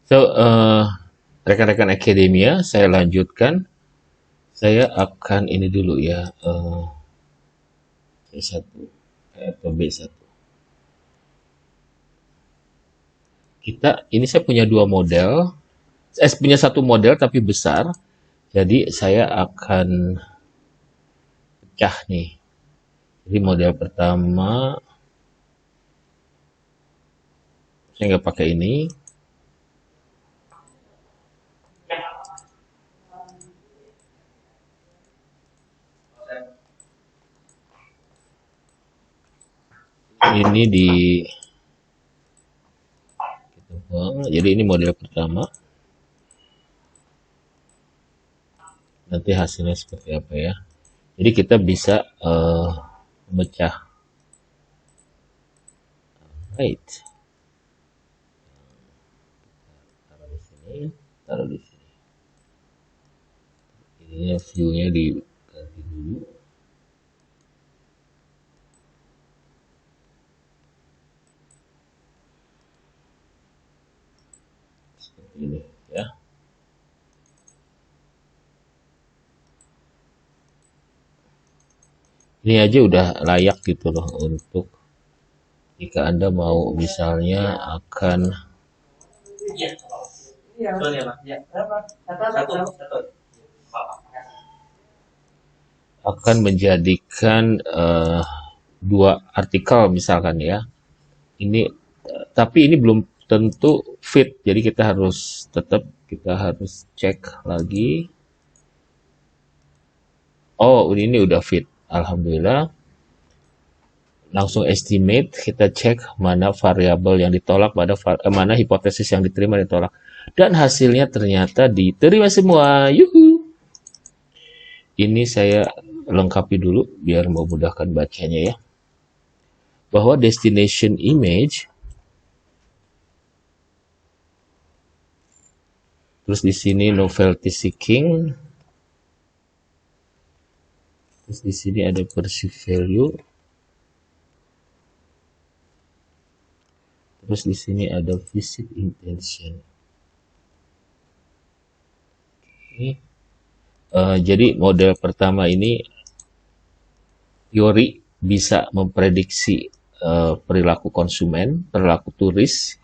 So, rekan-rekan akademia, saya lanjutkan. Saya akan ini dulu ya, B1 atau B1. Ini saya punya dua model, punya satu model tapi besar. Jadi saya akan pecah nih. Jadi model pertama saya nggak pakai ini. Ini di jadi ini model pertama. Nanti hasilnya seperti apa ya. Jadi kita bisa memecah. Right. Taruh di sini, taruh di sini. Ini view-nya diganti dulu. Seperti ini ya. Ini aja udah layak gitu loh untuk jika Anda mau misalnya akan menjadikan dua artikel misalkan ya. Ini tapi ini belum tentu fit. Jadi kita harus cek lagi. Oh, ini udah fit. Alhamdulillah. Langsung estimate, kita cek mana variabel yang ditolak, mana hipotesis yang diterima ditolak. Dan hasilnya ternyata diterima semua. Yuhu. Ini saya lengkapi dulu biar memudahkan bacanya ya. Bahwa destination image, terus di sini novelty seeking, terus di sini ada perceived value, terus di sini ada visit intention. Oke. Jadi model pertama ini teori bisa memprediksi perilaku konsumen, perilaku turis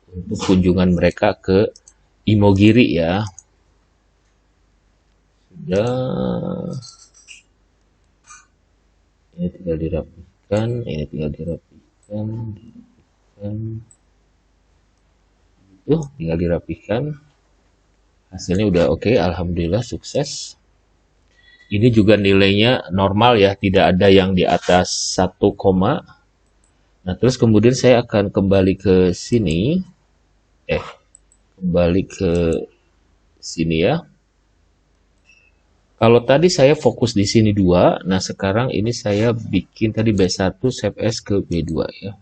untuk kunjungan mereka ke Imogiri ya. Sudah. Ini tinggal dirapikan, tinggal dirapikan. Hasilnya udah oke, alhamdulillah sukses. Ini juga nilainya normal ya, tidak ada yang di atas 1, nah terus kemudian saya akan kembali ke sini. Kembali ke sini ya. Kalau tadi saya fokus di sini 2, nah sekarang ini saya bikin tadi B1 save as ke B2 ya.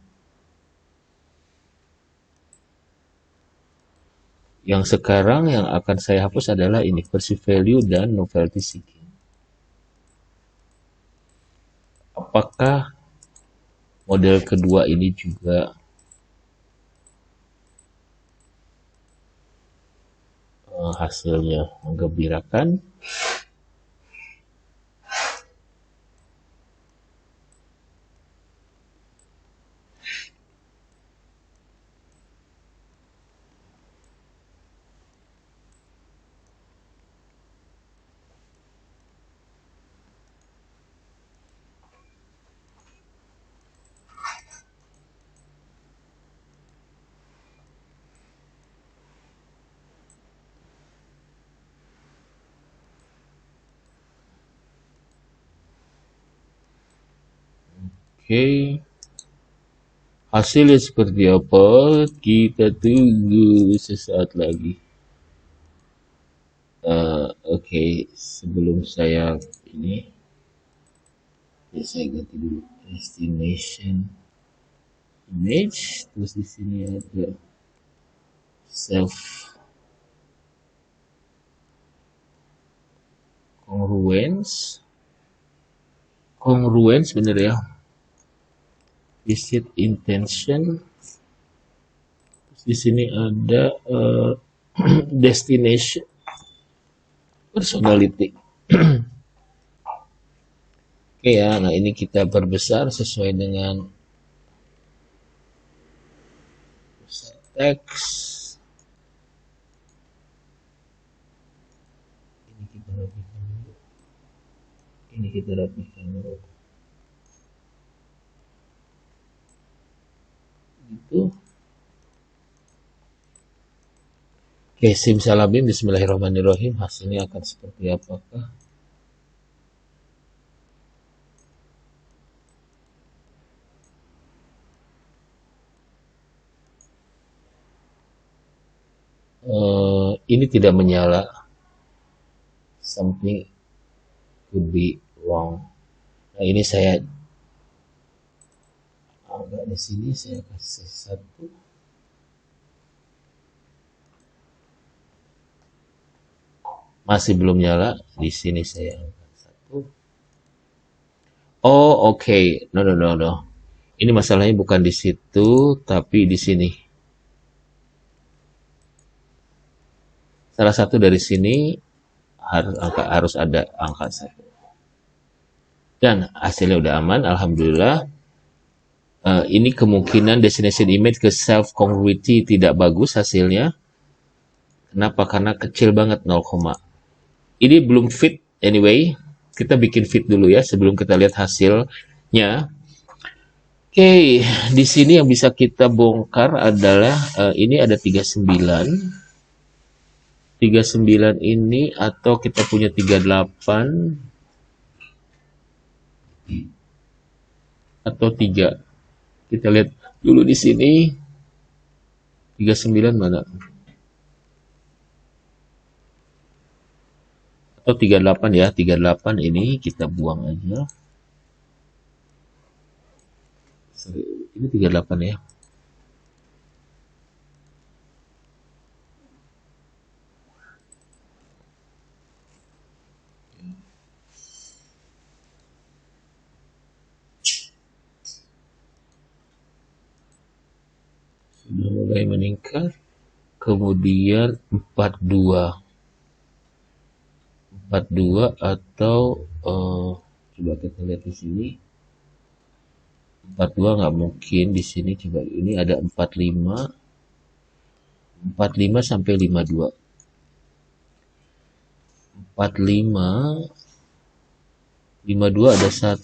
Yang sekarang yang akan saya hapus adalah ini, perceived value dan novelty seeking. Apakah model kedua ini juga hasilnya menggembirakan? Oke. Hasilnya seperti apa? Kita tunggu sesaat lagi. Oke, sebelum saya ini, saya ganti dulu destination image. Terus di sini ada self congruence bener ya. Visit intention, terus Di sini ada destination personality. Oke ya, nah ini kita perbesar sesuai dengan teks. Ini kita rapikan dulu. Ini kita rapikan dulu. Gitu. Oke, simsalabim, bismillahirrahmanirrahim. Hasilnya akan seperti apakah? Ini tidak menyala. Something could be wrong. Nah, ini saya agak di sini saya kasih satu. Masih belum nyala. Di sini saya angkat satu. Oh, oke. No, no, no, no. Ini masalahnya bukan di situ, tapi di sini. Salah satu dari sini harus ada angka satu. Dan hasilnya udah aman, alhamdulillah. Ini kemungkinan destination image ke self congruity tidak bagus hasilnya. Kenapa? Karena kecil banget 0, ini belum fit anyway. Kita bikin fit dulu ya sebelum kita lihat hasilnya. Oke, di sini yang bisa kita bongkar adalah ini ada 39. 39 ini atau kita punya 38 atau 3. Kita lihat dulu di sini 39 mana? Atau 38 ya, 38 ini kita buang aja. Ini 38 ya. Sudah mulai meningkat. Kemudian 42. 42 atau coba kita lihat di sini. 42 nggak mungkin di sini, coba ini ada 45. 45 sampai 52. 45 52 ada 1.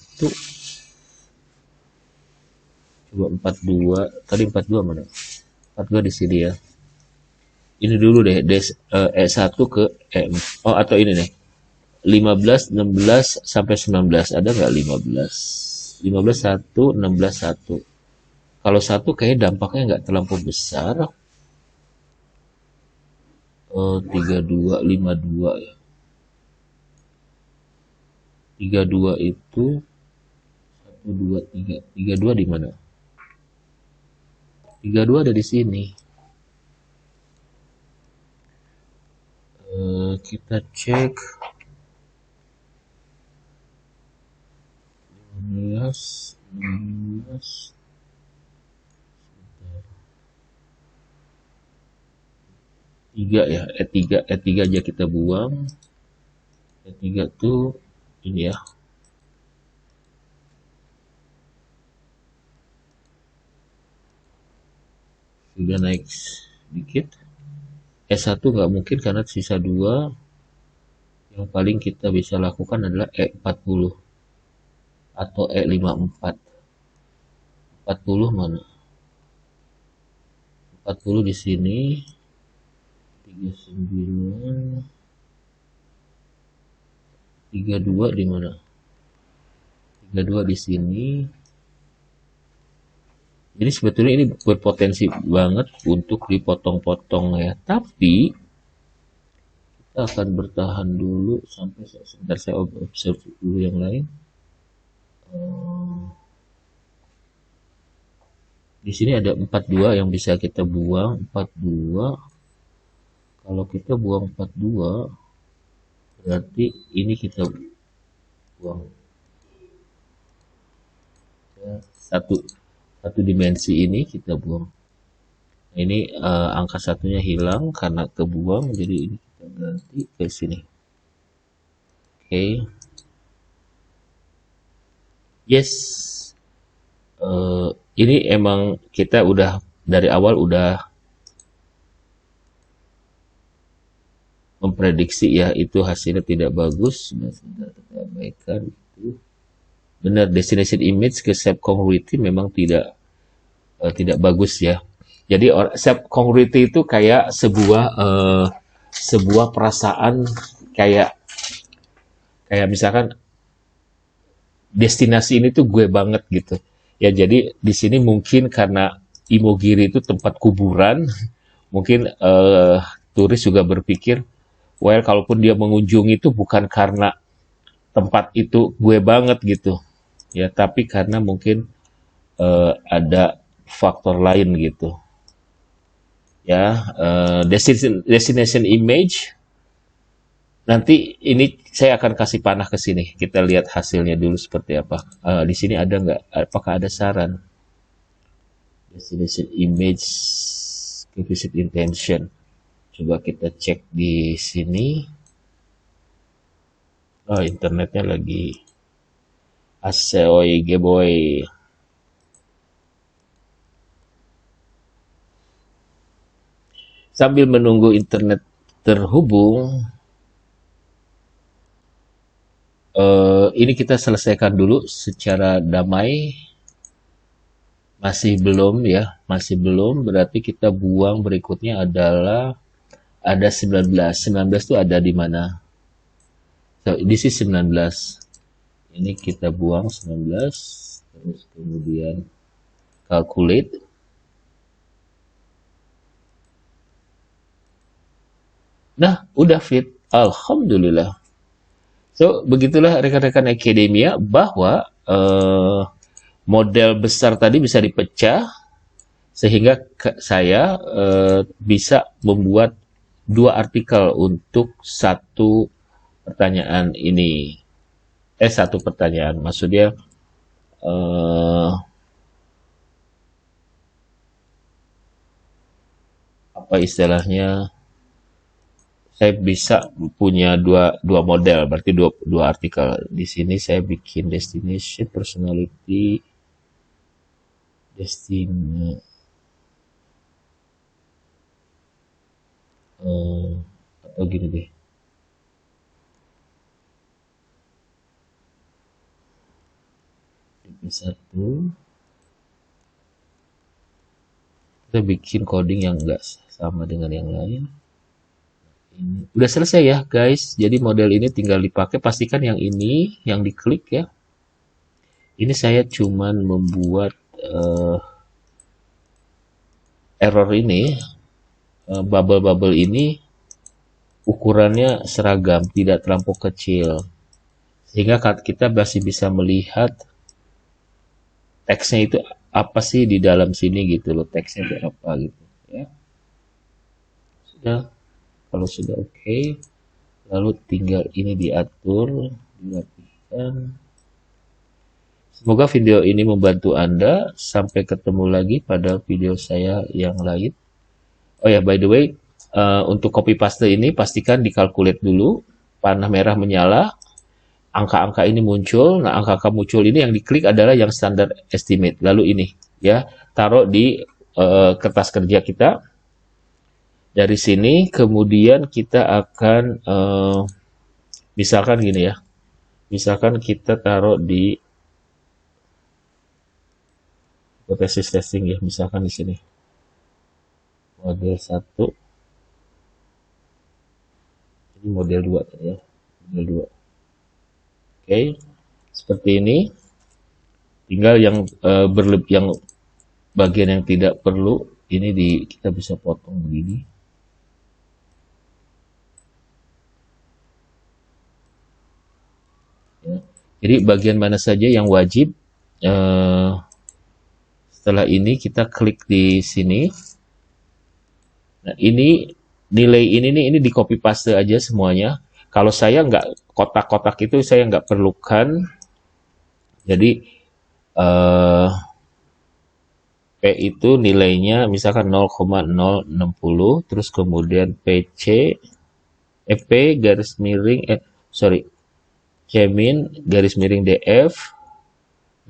Coba 42. Tadi 42 mana? 42 di sini ya. Ini dulu deh, E1 ke E4. Oh, atau ini nih. 15, 16 sampai 19. Ada nggak 15? 15 1, 16 1. Kalau 1 kayaknya dampaknya nggak terlampau besar. 32, 52 ya. 32 itu 1, 2, 3. 32 di mana? 32 ada di sini. Kita cek 15, 16. 3 ya, E3 aja kita buang. E3 tuh ini ya. Sudah naik sedikit. E1 nggak mungkin karena sisa 2. Yang paling kita bisa lakukan adalah E40 atau E54. 40 mana? 40 di sini. 39. 32 di mana? 32 di sini. Jadi sebetulnya ini berpotensi banget untuk dipotong-potong ya. Tapi kita akan bertahan dulu sampai sebentar saya observe dulu yang lain. Di sini ada 42 yang bisa kita buang. 42. Kalau kita buang 42, berarti ini kita buang. Ya, satu dimensi ini kita buang. Ini angka satunya hilang karena kebuang, jadi ini kita ganti ke sini. Oke, yes. Eh, ini emang kita udah dari awal udah memprediksi ya itu hasilnya tidak bagus. Sudah kita abaikan itu. Benar, destination image ke shape congruity memang tidak bagus ya. Jadi shape congruity itu kayak sebuah perasaan, kayak kayak misalkan destinasi ini tuh gue banget gitu. Ya jadi di sini mungkin karena Imogiri itu tempat kuburan, mungkin turis juga berpikir, well kalaupun dia mengunjungi itu bukan karena tempat itu gue banget gitu, ya tapi karena mungkin ada faktor lain gitu. Ya, destination image. Nanti ini saya akan kasih panah ke sini. Kita lihat hasilnya dulu seperti apa. Di sini ada nggak? Apakah ada saran? Destination image ke visit intention. Coba kita cek di sini. Oh, internetnya lagi aseoy geboy. Sambil menunggu internet terhubung, ini kita selesaikan dulu secara damai. Masih belum ya, masih belum. Berarti kita buang berikutnya adalah ada 19. 19 itu ada di mana? So, this is 19. Ini kita buang 19. Terus kemudian calculate. Nah, udah fit. Alhamdulillah. So, begitulah rekan-rekan akademia bahwa model besar tadi bisa dipecah sehingga saya bisa membuat dua artikel untuk satu pertanyaan ini. Satu pertanyaan. Maksudnya apa istilahnya? Saya bisa punya dua model, berarti dua artikel. Di sini saya bikin destination, personality, atau gini deh. Satu, kita bikin coding yang enggak sama dengan yang lain. Ini udah selesai ya guys, jadi model ini tinggal dipakai. Pastikan yang ini yang diklik ya. Ini saya cuman membuat error ini, bubble-bubble ini ukurannya seragam, tidak terlampau kecil, sehingga kita masih bisa melihat teksnya itu apa sih di dalam sini gitu loh, teksnya itu apa gitu ya. Sudah. Kalau sudah oke, lalu tinggal ini diatur, dirapikan. Semoga video ini membantu Anda. Sampai ketemu lagi pada video saya yang lain. Oh ya, by the way, untuk copy paste ini pastikan dikalkulate dulu. Panah merah menyala, angka-angka ini muncul. Nah, angka-angka muncul ini yang diklik adalah yang standar estimate. Lalu ini, ya, taruh di kertas kerja kita. Dari sini kemudian kita akan misalkan gini ya, misalkan kita taruh di hipotesis testing ya, misalkan di sini model 1, ini model 2 ya, model 2. Oke, seperti ini. Tinggal yang yang bagian yang tidak perlu ini kita bisa potong begini. Ya. Jadi bagian mana saja yang wajib, setelah ini kita klik di sini. Nah, ini nilai ini di copy paste aja semuanya. Kalau saya nggak, kotak-kotak itu saya nggak perlukan. Jadi P itu nilainya misalkan 0,060, terus kemudian P garis miring, C min garis miring DF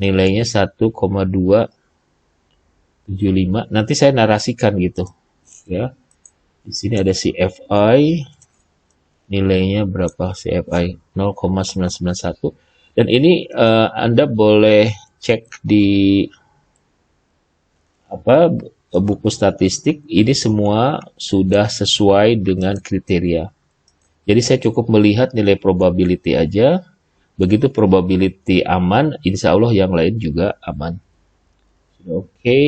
nilainya 1,275. Nanti saya narasikan gitu ya. Di sini ada CFI, nilainya berapa CFI? 0,991. Dan ini Anda boleh cek di buku statistik, ini semua sudah sesuai dengan kriteria. Jadi saya cukup melihat nilai probability aja. Begitu probability aman, insya Allah yang lain juga aman. Oke.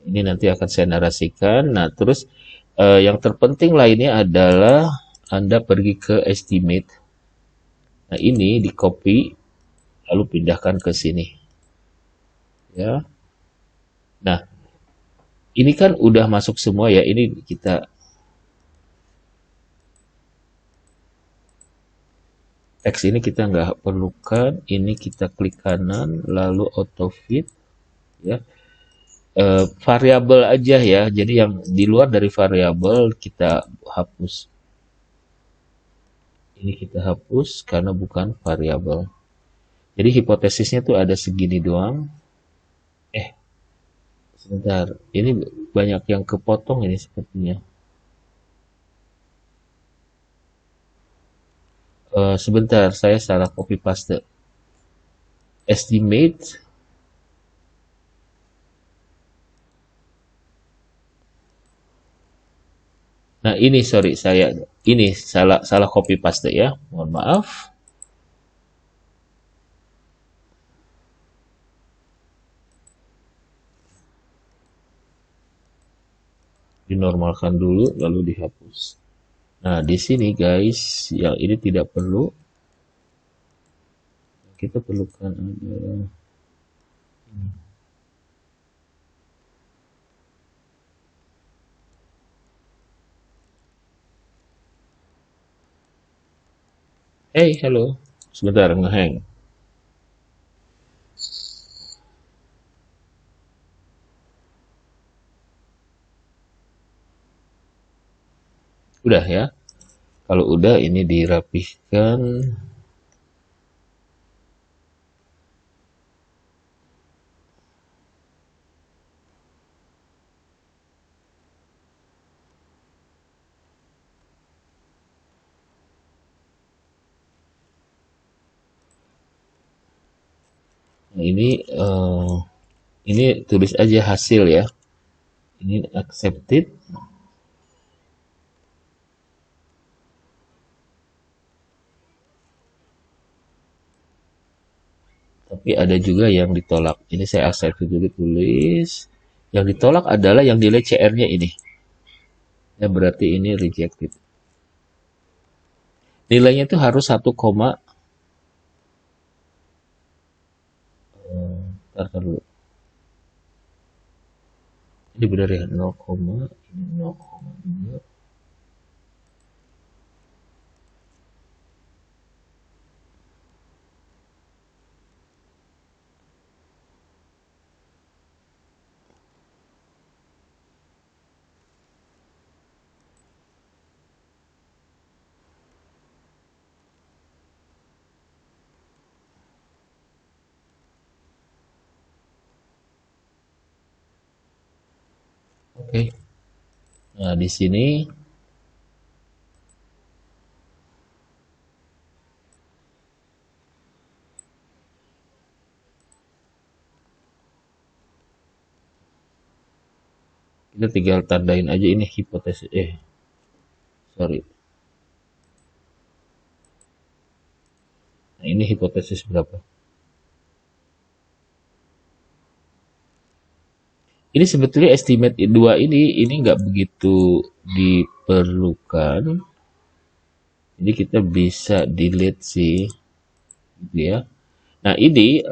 Ini nanti akan saya narasikan. Nah, terus yang terpenting lainnya adalah Anda pergi ke estimate. Nah, ini di copy lalu pindahkan ke sini. Ya. Nah, ini kan udah masuk semua ya. Ini kita teks ini kita nggak perlukan. Ini kita klik kanan lalu auto fit ya. Variabel aja ya. Jadi yang di luar dari variabel kita hapus. Ini kita hapus karena bukan variabel. Jadi hipotesisnya tuh ada segini doang. Sebentar. Ini banyak yang kepotong ini sepertinya. Sebentar, saya salah copy paste. Estimate. Nah, ini sorry saya ini salah copy paste ya. Mohon maaf. Dinormalkan dulu lalu dihapus. Nah, di sini guys, yang ini tidak perlu. Kita perlukan ada Hey, halo. Sebentar, ngehang. Udah ya. Kalau udah ini dirapihkan. Nah, ini tulis aja hasil ya. Ini accepted. Tapi ada juga yang ditolak. Ini saya accept dulu tulis. Yang ditolak adalah yang nilai CR-nya ini. Ya berarti ini rejected. Nilainya itu harus 1, ntar dulu. Ini benar ya 0, ini 0,2. Oke. Nah, di sini kita tinggal tandain aja ini hipotesis. Sorry. Nah, ini hipotesis berapa? Ini sebetulnya estimate 2 ini nggak begitu diperlukan. Jadi kita bisa delete sih, gitu ya. Nah ini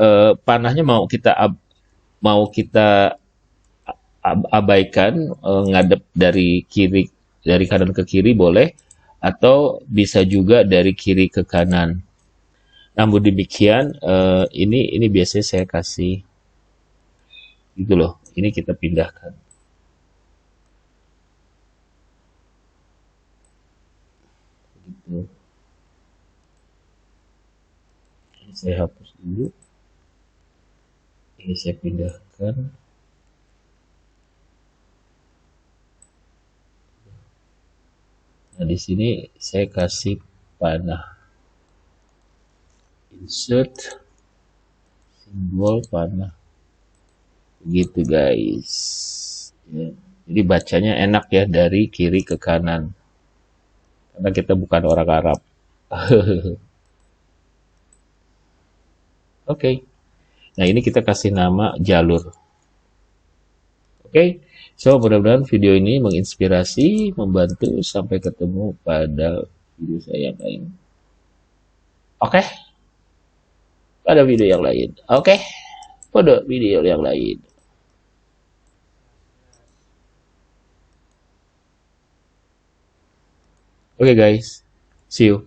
panahnya mau kita abaikan, ngadep dari kanan ke kiri boleh, atau bisa juga dari kiri ke kanan. Namun demikian, ini biasanya saya kasih gitu loh. Ini kita pindahkan. Gitu. Ini saya hapus dulu. Ini saya pindahkan. Nah, di sini saya kasih panah. Insert simbol panah. Begitu guys. Ya. Jadi bacanya enak ya dari kiri ke kanan. Karena kita bukan orang Arab. Oke. Nah, ini kita kasih nama jalur. Oke. So, mudah-mudahan video ini menginspirasi, membantu. Sampai ketemu pada video saya yang lain. Oke. Pada video yang lain. Oke. Pada video yang lain. Oke guys. See you.